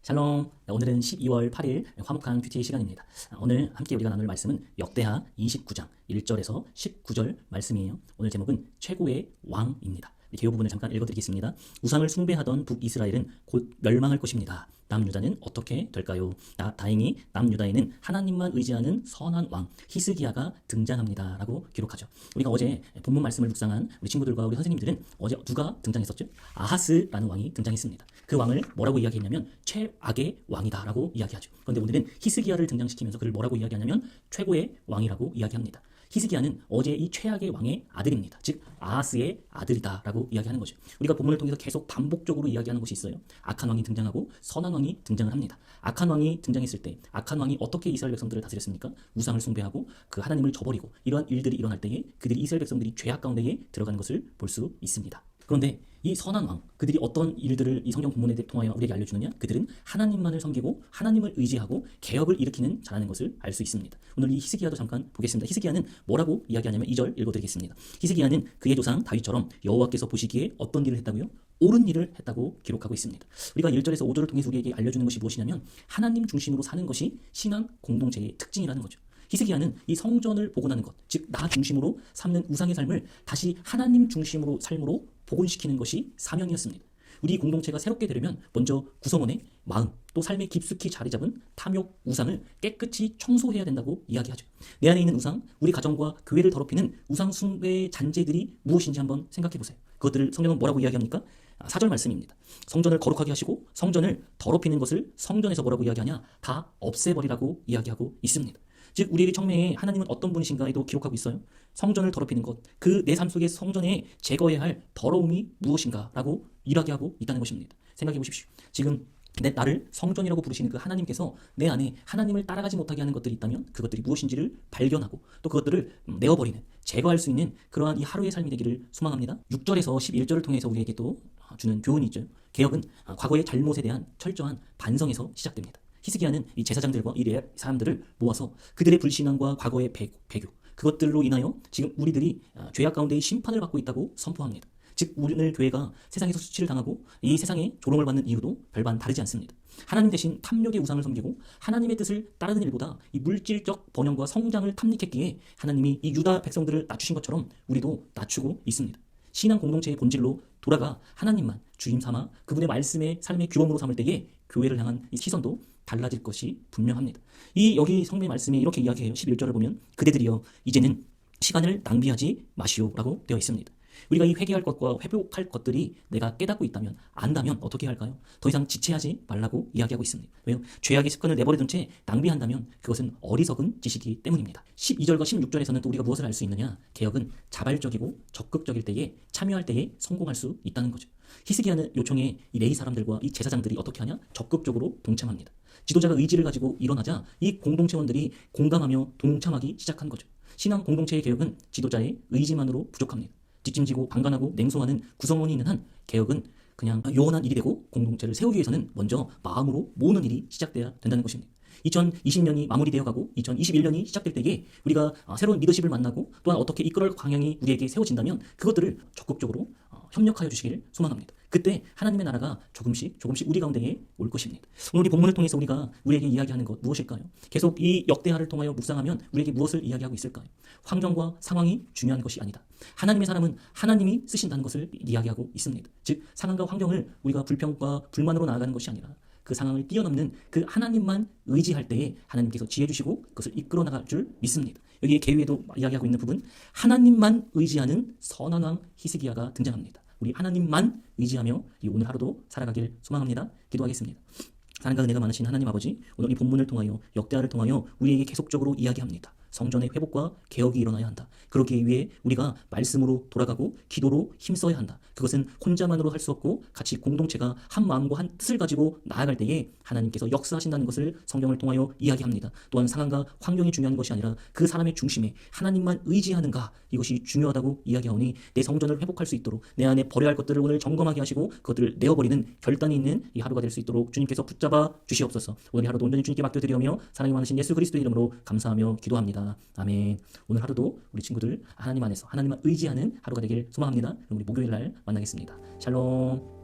샬롬. 오늘은 12월 8일 화목한 큐티 시간입니다. 오늘 함께 우리가 나눌 말씀은 역대하 29장 1절에서 19절 말씀이에요. 오늘 제목은 최고의 왕입니다. 개요 부분을 잠깐 읽어드리겠습니다. 우상을 숭배하던 북이스라엘은 곧 멸망할 것입니다. 남유다는 어떻게 될까요? 다행히 남유다에는 하나님만 의지하는 선한 왕 히스기야가 등장합니다 라고 기록하죠. 우리가 어제 본문 말씀을 묵상한 우리 친구들과 우리 선생님들은 어제 누가 등장했었죠? 아하스라는 왕이 등장했습니다. 그 왕을 뭐라고 이야기했냐면 최악의 왕이다 라고 이야기하죠. 그런데 오늘은 히스기야를 등장시키면서 그를 뭐라고 이야기하냐면 최고의 왕이라고 이야기합니다. 히스기야는 어제 이 최악의 왕의 아들입니다. 즉 아하스의 아들이다 라고 이야기하는 거죠. 우리가 본문을 통해서 계속 반복적으로 이야기하는 것이 있어요. 악한 왕이 등장하고 선한 왕이 등장을 합니다. 악한 왕이 등장했을 때 악한 왕이 어떻게 이스라엘 백성들을 다스렸습니까? 우상을 숭배하고 그 하나님을 저버리고 이러한 일들이 일어날 때에 그들이 이스라엘 백성들이 죄악 가운데에 들어가는 것을 볼 수 있습니다. 그런데 이 선한 왕, 그들이 어떤 일들을 이 성경 본문에 통하여 우리에게 알려주느냐? 그들은 하나님만을 섬기고 하나님을 의지하고 개혁을 일으키는 자라는 것을 알 수 있습니다. 오늘 이 히스기야도 잠깐 보겠습니다. 히스기야는 뭐라고 이야기하냐면 2절 읽어드리겠습니다. 히스기야는 그의 조상 다윗처럼 여호와께서 보시기에 어떤 일을 했다고요? 옳은 일을 했다고 기록하고 있습니다. 우리가 1절에서 5절을 통해서 우리에게 알려주는 것이 무엇이냐면 하나님 중심으로 사는 것이 신앙 공동체의 특징이라는 거죠. 히스기야는 이 성전을 복원하는 것, 즉 나 중심으로 삼는 우상의 삶을 다시 하나님 중심으로 삶으로 복원시키는 것이 사명이었습니다. 우리 공동체가 새롭게 되려면 먼저 구성원의 마음, 또 삶에 깊숙이 자리 잡은 탐욕, 우상을 깨끗이 청소해야 된다고 이야기하죠. 내 안에 있는 우상, 우리 가정과 교회를 더럽히는 우상 숭배의 잔재들이 무엇인지 한번 생각해 보세요. 그것들을 성경은 뭐라고 이야기합니까? 4절 말씀입니다. 성전을 거룩하게 하시고 성전을 더럽히는 것을 성전에서 뭐라고 이야기하냐? 다 없애버리라고 이야기하고 있습니다. 즉 우리에게 청매에 하나님은 어떤 분이신가에도 기록하고 있어요. 성전을 더럽히는 것, 그 내 삶 속에 성전에 제거해야 할 더러움이 무엇인가라고 이야기하고 있다는 것입니다. 생각해 보십시오. 지금 나를 성전이라고 부르시는 그 하나님께서 내 안에 하나님을 따라가지 못하게 하는 것들이 있다면 그것들이 무엇인지를 발견하고 또 그것들을 내어버리는, 제거할 수 있는 그러한 이 하루의 삶이 되기를 소망합니다. 6절에서 11절을 통해서 우리에게 또 주는 교훈이 있죠. 개혁은 과거의 잘못에 대한 철저한 반성에서 시작됩니다. 히스기야는 이 제사장들과 이 사람들을 모아서 그들의 불신앙과 과거의 배교, 그것들로 인하여 지금 우리들이 죄악 가운데의 심판을 받고 있다고 선포합니다. 즉 오늘 교회가 세상에서 수치를 당하고 이 세상에 조롱을 받는 이유도 별반 다르지 않습니다. 하나님 대신 탐욕의 우상을 섬기고 하나님의 뜻을 따르는 일보다 이 물질적 번영과 성장을 탐닉했기에 하나님이 이 유다 백성들을 낮추신 것처럼 우리도 낮추고 있습니다. 신앙 공동체의 본질로 돌아가 하나님만 주임 삼아 그분의 말씀의 삶의 규범으로 삼을 때에 교회를 향한 이 시선도 달라질 것이 분명합니다. 여기 성경의 말씀이 이렇게 이야기해요. 11절을 보면 그대들이여 이제는 시간을 낭비하지 마시오라고 되어 있습니다. 우리가 이 회개할 것과 회복할 것들이 내가 깨닫고 있다면, 안다면 어떻게 할까요? 더 이상 지체하지 말라고 이야기하고 있습니다. 왜요? 죄악의 습관을 내버려둔 채 낭비한다면 그것은 어리석은 짓이기 때문입니다. 12절과 16절에서는 또 우리가 무엇을 알 수 있느냐? 개혁은 자발적이고 적극적일 때에, 참여할 때에 성공할 수 있다는 거죠. 히스기야는 요청에 이 레위 사람들과 이 제사장들이 어떻게 하냐? 적극적으로 동참합니다. 지도자가 의지를 가지고 일어나자 이 공동체원들이 공감하며 동참하기 시작한 거죠. 신앙 공동체의 개혁은 지도자의 의지만으로 부족합니다. 뒷짐지고 방관하고 냉소하는 구성원이 있는 한 개혁은 그냥 요원한 일이 되고 공동체를 세우기 위해서는 먼저 마음으로 모으는 일이 시작돼야 된다는 것입니다. 2020년이 마무리되어가고 2021년이 시작될 때에 우리가 새로운 리더십을 만나고 또한 어떻게 이끌어갈 방향이 우리에게 세워진다면 그것들을 적극적으로 협력하여 주시기를 소망합니다. 그때 하나님의 나라가 조금씩 우리 가운데에 올 것입니다. 오늘 이 본문을 통해서 우리가 우리에게 이야기하는 것 무엇일까요? 계속 이 역대하를 통하여 묵상하면 우리에게 무엇을 이야기하고 있을까요? 환경과 상황이 중요한 것이 아니다. 하나님의 사람은 하나님이 쓰신다는 것을 이야기하고 있습니다. 즉 상황과 환경을 우리가 불평과 불만으로 나아가는 것이 아니라 그 상황을 뛰어넘는 그 하나님만 의지할 때에 하나님께서 지혜 주시고 그것을 이끌어 나갈 줄 믿습니다. 여기 계위에도 이야기하고 있는 부분, 하나님만 의지하는 선한 왕 히스기야가 등장합니다. 우리 하나님만 의지하며 이 오늘 하루도 살아가길 소망합니다. 기도하겠습니다. 사랑과 은혜가 많으신 하나님 아버지, 오늘 이 본문을 통하여 역대하를 통하여 우리에게 계속적으로 이야기합니다. 성전의 회복과 개혁이 일어나야 한다. 그러기 위해 우리가 말씀으로 돌아가고 기도로 힘써야 한다. 그것은 혼자만으로 할 수 없고 같이 공동체가 한 마음과 한 뜻을 가지고 나아갈 때에 하나님께서 역사하신다는 것을 성경을 통하여 이야기합니다. 또한 상황과 환경이 중요한 것이 아니라 그 사람의 중심에 하나님만 의지하는가, 이것이 중요하다고 이야기하오니 내 성전을 회복할 수 있도록 내 안에 버려야 할 것들을 오늘 점검하게 하시고 그것들을 내어버리는 결단이 있는 이 하루가 될 수 있도록 주님께서 붙잡아 주시옵소서. 오늘 이 하루도 온전히 주님께 맡겨드리오며 사랑이 많으신 예수 그리스도의 이름으로 감사하며 기도합니다. 아멘. 오늘 하루도 우리 친구들 하나님 안에서 하나님만 의지하는 하루가 되길 소망합니다. 그럼 우리 목요일 날 만나겠습니다. 샬롬.